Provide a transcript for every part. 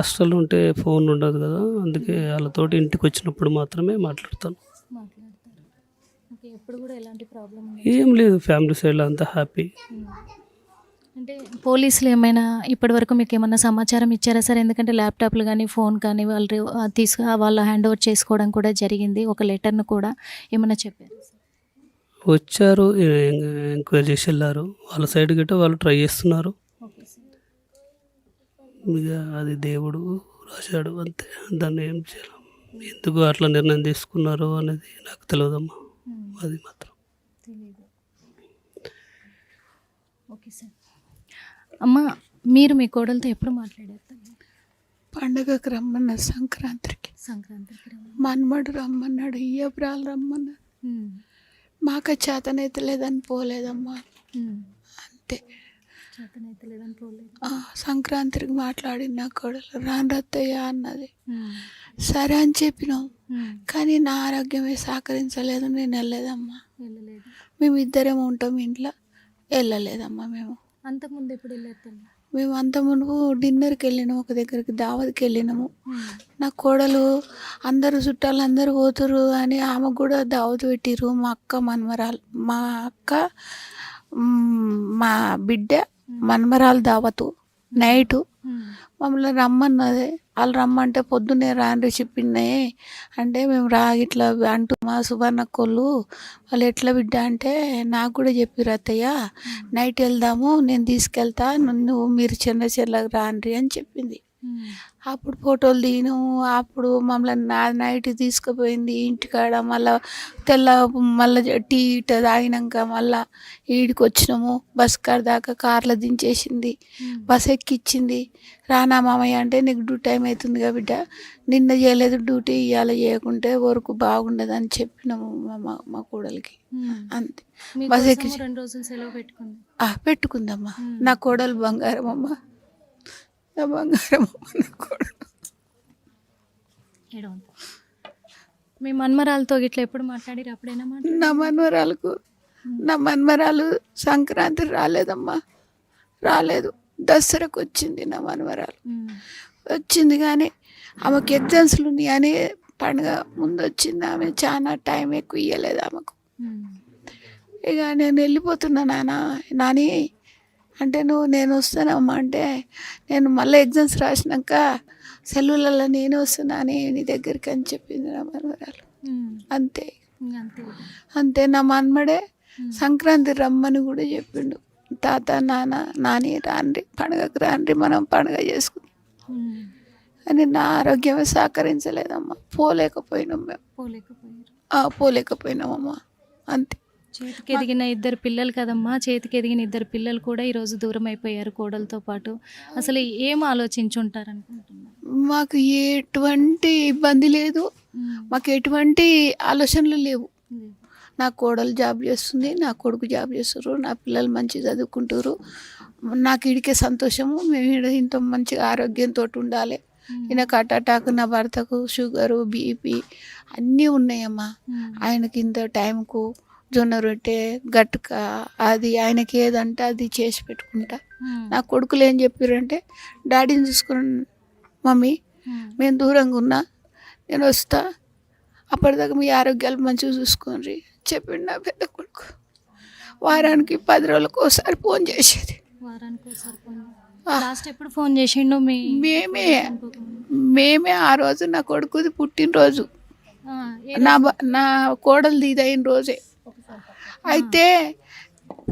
హాస్టల్‌లో ఉంటే ఫోన్ ఉండదు గదా! అందుకే ఆళ్ళతోటి ఇంటికొచ్చినప్పుడు మాత్రమే మాట్లాడతాను. మాట్లాడతారు. ఓకే. ఎప్పుడు గూడా ఎలాంటి ప్రాబ్లమ్ ఏం లేదు, ఫ్యామిలీ సైడ్‌లో అంతా హ్యాపీ. అంటే పోలీసులు ఏమైనా ఇప్పటివరకు మీకేమన్నా సమాచారం ఇచ్చారా సార్? ఎందుకంటే ల్యాప్‌టాప్‌లు గానీ, ఫోన్ కానీ వాళ్ళు వాళ్ళు హ్యాండ్ ఓవర్ చేసుకోవడం కూడా జరిగింది. ఒక లెటర్‌ను కూడా ఏమన్నా చెప్పారా సార్? వచ్చారు, ఎంక్వైరీ చేసి ఎళ్లారు. వాళ్ళ సైడ్ గిట్ట వాళ్ళు ట్రై చేస్తున్నారు. Okay sir. ఇగ అది దేవుడు రాశాడు అంతే. దాన్ని ఏం చేయలేం. ఎందుకు అట్లా నిర్ణయం తీసుకున్నారో అనేది నాకు తెలవదమ్మా. అది మాత్రం. తెలీదు. Okay sir. అమ్మ, మీరు మీ కోడలతో ఎప్పుడు మాట్లాడారు తల్లి? పండగకు రమ్మన్న సంక్రాంతికి సంక్రాంతికి రమ్మని. మన్మడు రమ్మన్నాడు, ఇయ్యబ్రాలు రమ్మన్నాడు. మాకు చేతనైతే లేదని పోలేదమ్మా, అంతే. చేతనైతే లేదని పోలేదు. సంక్రాంతికి మాట్లాడింది నా కోడలు, రాను రత్తయ్య అన్నది. సరే అని చెప్పినాం, కానీ నా ఆరోగ్యమే సహకరించలేదు, నేను వెళ్ళలేదమ్మా. వెళ్ళలేదు. మేము ఇద్దరేమో ఉంటాం ఇంట్లో, వెళ్ళలేదమ్మా మేము. అంతకుముందు ఎప్పుడు వెళ్ళారు తల్లి? మేము అంత మునుపు డిన్నర్కి వెళ్ళినాము, ఒక దగ్గరికి దావత్కి వెళ్ళినాము. నా కోడలు అందరు చుట్టాలు అందరు పోతురు అని ఆమెకు కూడా దావత్ పెట్టిర్రు. మా అక్క మనమరాలు, మా అక్క మా బిడ్డ మనమరాలు దావతు నైటు మమ్మల్ని రమ్మన్నది. వాళ్ళు రమ్మంటే పొద్దున్నే రాండ్రి చెప్పినాయి అంటే మేము ఇట్లా అంటూ మా సువర్ణక్కోళ్ళు వాళ్ళు ఎట్లా బిడ్డ అంటే నాకు కూడా చెప్పిర్రు, అత్తయ్య నైట్ వెళ్దాము, నేను తీసుకెళ్తా, నువ్వు మీరు చెన్నచెర్లకు రాండ్రి అని చెప్పింది. అప్పుడు ఫోటోలు దిగిను. అప్పుడు మమ్మల్ని నైట్ తీసుకుపోయింది ఇంటికాడ. మళ్ళీ టీ ఇట తాగినాక మళ్ళీ ఈడికి వచ్చినాము. బస్ కాడ దాకా కార్లో దించేసింది, బస్ ఎక్కిచ్చింది. రానా మామయ్య అంటే నీకు డ్యూటీ టైం అవుతుంది కదా బిడ్డ, నిన్న చేయలేదు డ్యూటీ, ఇవాళ చేయకుంటే వరకు బాగుండదు అని చెప్పినాము మా కోడలికి. అంతే. బస్ ఎక్కి 2 రోజులు సెలవు పెట్టుకుంది. పెట్టుకుందమ్మా. నా కోడలు బంగారం అమ్మ, నా బంగారం అమ్మ, నా కోడలు. మీ మన్మరాలతో ఇట్లా ఎప్పుడు మాట్లాడిరు? అప్పుడైనా నా మన్మరాలు సంక్రాంతి రాలేదమ్మా, రాలేదు. దసరాకు వచ్చింది నా మన్మరాలు, వచ్చింది. కానీ ఆమెకు ఎగ్జామ్స్లు ఉన్నాయి అని పండుగ ముందు వచ్చింది. ఆమె చాలా టైం ఎక్కువ ఇవ్వలేదు ఆమెకు. ఇక నేను వెళ్ళిపోతున్నా నాని అంటే నేను వస్తానమ్మా అంటే, నేను మళ్ళీ ఎగ్జామ్స్ రాసినాక సెలవులలో నేను వస్తున్నాను నీ దగ్గరికి అని చెప్పింది నా మనవరాలు. అంతే అంతే. నా మన్మడే సంక్రాంతి రమ్మని కూడా చెప్పిండు, తాత నాని రాండ్రి, పండుగకు రాండ్రి, మనం పండుగ చేసుకుందాం అని. నా ఆరోగ్యమే సహకరించలేదమ్మా, పోలేకపోయినాం మేము. పోలేకపోయినామమ్మా, అంతే. చేతికి ఎదిగిన 2 పిల్లలు కదమ్మా, చేతికి ఎదిగిన 2 పిల్లలు కూడా ఈరోజు దూరం అయిపోయారు కోడలతో పాటు. అసలు ఏం ఆలోచించుంటారు అనుకుంటున్నారు? మాకు ఎటువంటి ఇబ్బంది లేదు, మాకు ఎటువంటి ఆలోచనలు లేవు. నా కోడలు జాబ్ చేస్తుంది, నా కొడుకు జాబ్ చేస్తారు, నా పిల్లలు మంచి చదువుకుంటారు. నాకు ఇడికే సంతోషము. మేము ఇంత మంచిగా ఆరోగ్యంతో ఉండాలి. ఈయనకు అటాక్, నా భర్తకు షుగరు, బీపీ అన్నీ ఉన్నాయమ్మా. ఆయనకి ఇంత టైంకు జొన్న రొట్టె, గట్క, అది ఆయనకి ఏదంటే అది చేసి పెట్టుకుంటా. నా కొడుకులు ఏం చెప్పారంటే, డాడీని చూసుకుని మమ్మీ మేము దూరంగా ఉన్నా, నేను వస్తా, అప్పటిదాకా మీ ఆరోగ్యాలు మంచిగా చూసుకోండి చెప్పిండు నా పెద్ద కొడుకు. వారానికి 10 రోజులకు ఒకసారి ఫోన్ చేసేది. లాస్ట్ ఎప్పుడు ఫోన్ చేసిండు? మేమే ఆ రోజు నా కొడుకుది పుట్టినరోజు, నా కోడలు ఇదైన రోజే. అయితే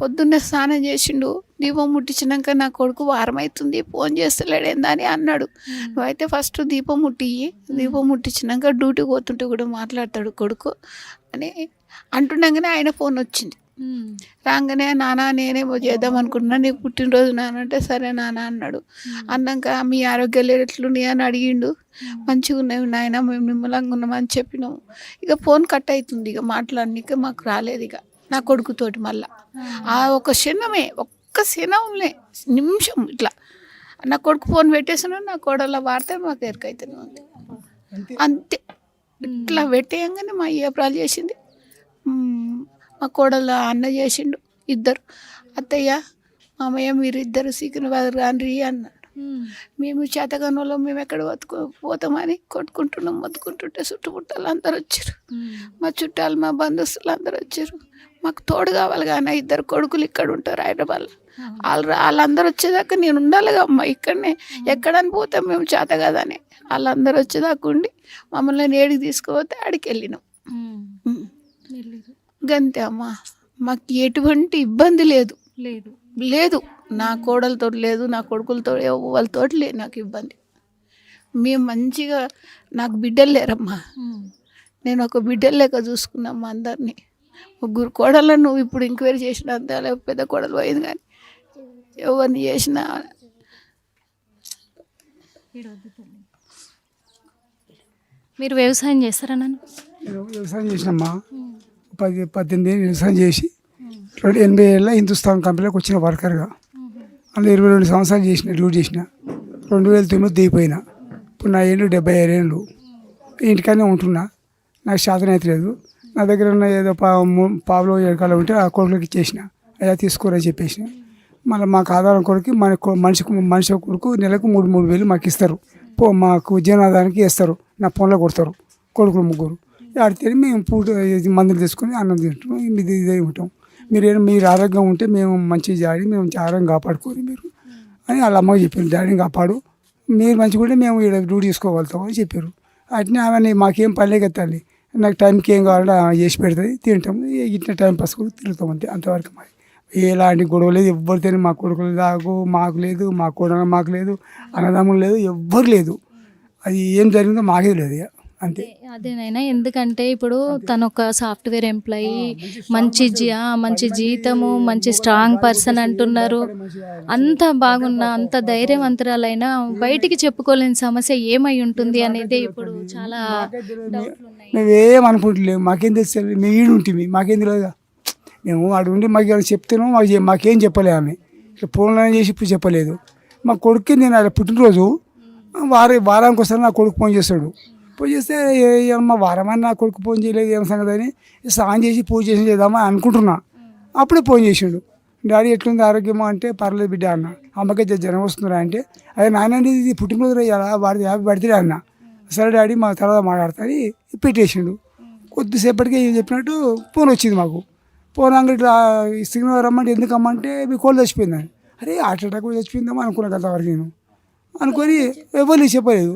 పొద్దున్నే స్నానం చేసిండు, దీపం ముట్టించినాక నా కొడుకు వారం అవుతుంది ఫోన్ చేస్తలేడేందా అని అన్నాడు. నువ్వైతే ఫస్ట్ దీపం దీపం ముట్టించినాక డ్యూటీకి పోతుంటే కూడా మాట్లాడతాడు కొడుకు అని అంటుండగానే ఆయన ఫోన్ వచ్చింది. రాగానే నాన్న నేనేమో చేద్దాం అనుకుంటున్నా, నీకు పుట్టినరోజు నాన్న అంటే సరే నాన్న అన్నాడు. అన్నాక మీ ఆరోగ్యాలు ఎట్లున్నాయి అని అడిగిండు. మంచిగా ఉన్నాయి నాయన, మేము నిమ్మలంగా ఉన్నామని చెప్పినాము. ఇక ఫోన్ కట్ అవుతుంది, ఇక మాట్లాడనీక మాకు రాలేదు ఇక నా కొడుకుతోటి. మళ్ళా ఆ ఒక క్షణమే, ఒక్క క్షణంలే, నిమిషం ఇట్లా నా కొడుకు ఫోన్ పెట్టేసినా నా కోడల వార్త మాకు ఎరకైతేనే ఉంది. అంతే. ఇట్లా పెట్టేయంగానే మా ఏప్రాలు చేసింది, మా కోడల అన్న చేసిండు. 2 అత్తయ్య మామయ్య మీరు 2 సికింద్రాబాద్ రాండ్రి అన్నాడు. మేము చేతగానోళ్ళు మేము ఎక్కడ పోతామని కొట్టుకుంటున్నాం. మొత్తుకుంటుంటే చుట్టుముట్టాలు అందరు వచ్చారు, మా చుట్టాలు మా బంధువులు అందరు వచ్చారు. మాకు తోడు కావాలి కానీ 2 కొడుకులు ఇక్కడ ఉంటారు హైదరాబాద్లో. వాళ్ళందరూ వచ్చేదాకా నేను ఉండాలిగా అమ్మ ఇక్కడనే. ఎక్కడని పోతాం మేము చేత కదని. వాళ్ళందరూ వచ్చేదాకా ఉండి మమ్మల్ని ఏడికి తీసుకుపోతే ఆడికి వెళ్ళినాం. గంతే అమ్మ, మాకు ఎటువంటి ఇబ్బంది లేదు లేదు లేదు. నా కోడలతో లేదు, నా కొడుకులతో వాళ్ళతో లేదు నాకు ఇబ్బంది. మేము మంచిగా, నాకు బిడ్డలు లేరమ్మా, నేను ఒక బిడ్డలు లేక చూసుకున్నామ్మా అందరినీ. 3 కోడలను నువ్వు ఇప్పుడు ఎంక్వైరీ చేసిన అంతే, పెద్ద కోడలు పోయింది కానీ ఎవరిని చేసినా. మీరు వ్యవసాయం చేస్తారా నాన్న? నేను వ్యవసాయం చేసినమ్మా. 18 ఏళ్ళు వ్యవసాయం చేసి 80 ఏళ్ళ హిందుస్థాన్ కంపెనీలోకి వచ్చిన వర్కర్గా. అందులో 22 సంవత్సరాలు చేసిన, డ్యూటీ చేసిన. 2009 దిగిపోయినా. ఇప్పుడు నా ఏళ్ళు 75 ఏళ్ళు. ఇంటికనే ఉంటున్నా. నాకు శాతం అయితే లేదు. నా దగ్గర ఉన్న ఏదో పావులో ఎడకాలు ఉంటే ఆ కొడుకులకి ఇచ్చేసిన, అయ్యా తీసుకోరని చెప్పేసిన. మళ్ళీ మాకు ఆధారం కొడుకు మనిషి కొడుకు నెలకు 3 వేలు మాకు ఇస్తారు. మాకు జీవనాధారానికి ఇస్తారు. నా ఫోన్లో కొడతారు కొడుకులు 3. ఆడితే మేము పూట మందులు తీసుకొని అన్నం తింటాం. ఇదే ఉంటాం. మీరు ఆరోగ్యం ఉంటే మేము మంచిగా జాడి మేము ఆరోగ్యం కాపాడుకోరు మీరు అని వాళ్ళ అమ్మకి చెప్పారు. డాడీని కాపాడు, మీరు మంచిగా ఉంటే మేము ఇక్కడ డ్యూటీ చేసుకోగలుగుతాం అని చెప్పారు. అట్నే ఆమె మాకేం పనిలేక తల్లి, నాకు టైంకి ఏం కావాలంటే చేసి పెడుతుంది, తింటాం. ఇట్లా టైం పాస్ కూడా తిరుగుతాం అంతే. అంతవరకు మరి ఎలాంటి గొడవ లేదు. ఎవ్వరితోనే మా కొడుకులు దాకు మాకు లేదు, మా కోడలు మాకు లేదు, అన్నదమ్ములు లేదు, ఎవ్వరు లేదు. అది ఏం జరిగిందో మాకే లేదు ఇక అంతే. అదేనైనా ఎందుకంటే ఇప్పుడు తను ఒక సాఫ్ట్వేర్ ఎంప్లాయీ, మంచి జీతము, మంచి స్ట్రాంగ్ పర్సన్ అంటున్నారు. అంత బాగున్నా, అంత ధైర్యవంతురాలైనా బయటికి చెప్పుకోలేని సమస్య ఏమై ఉంటుంది అనేది ఇప్పుడు చాలా మేము ఏం అనుకుంటలేము. మాకేం తెలుసు, మేము ఈడు ఉంటుంది, మాకేం తెలియదు. మేము అటు ఉండి మాకు ఏమైనా చెప్తున్నాము, మాకేం చెప్పలే ఆమె. ఇట్లా ఫోన్లో చేసి ఇప్పుడు చెప్పలేదు. మా కొడుకు నేను అలా పుట్టినరోజు వారానికి వస్తాను, నా కొడుకు ఫోన్ చేస్తాడు. పూజ చేస్తే ఏమన్నా వారమని నా కొడుకు ఫోన్ చేయలేదు, ఏం సంగతి అని స్నానం చేసి పూజ చేసి చేద్దామని అనుకుంటున్నా. అప్పుడే ఫోన్ చేసిండు. డాడీ ఎట్లుంది ఆరోగ్యమా అంటే పర్లేదు బిడ్డ అన్న. అమ్మకి జ్వరం వస్తుందిరా అంటే, అదే నాయన ఇది పుట్టినరోజు అలా వాడి హ్యాపీ బర్త్డే అన్న. సరే డాడీ మా తర్వాత మాట్లాడతాని పెట్టేసిండు. కొద్దిసేపటికి చెప్పినట్టు ఫోన్ వచ్చింది మాకు. ఫోన్ అంగడి ఇట్లా సిగ్నల్ రమ్మంటే ఎందుకమ్మంటే మీ కోళ్ళు చచ్చిపోయిందని. అరే హార్ట్ అటాక్ చచ్చిపోయిందామా అనుకున్నా అంతవరకు నేను అనుకొని ఎవరు చెప్పలేదు.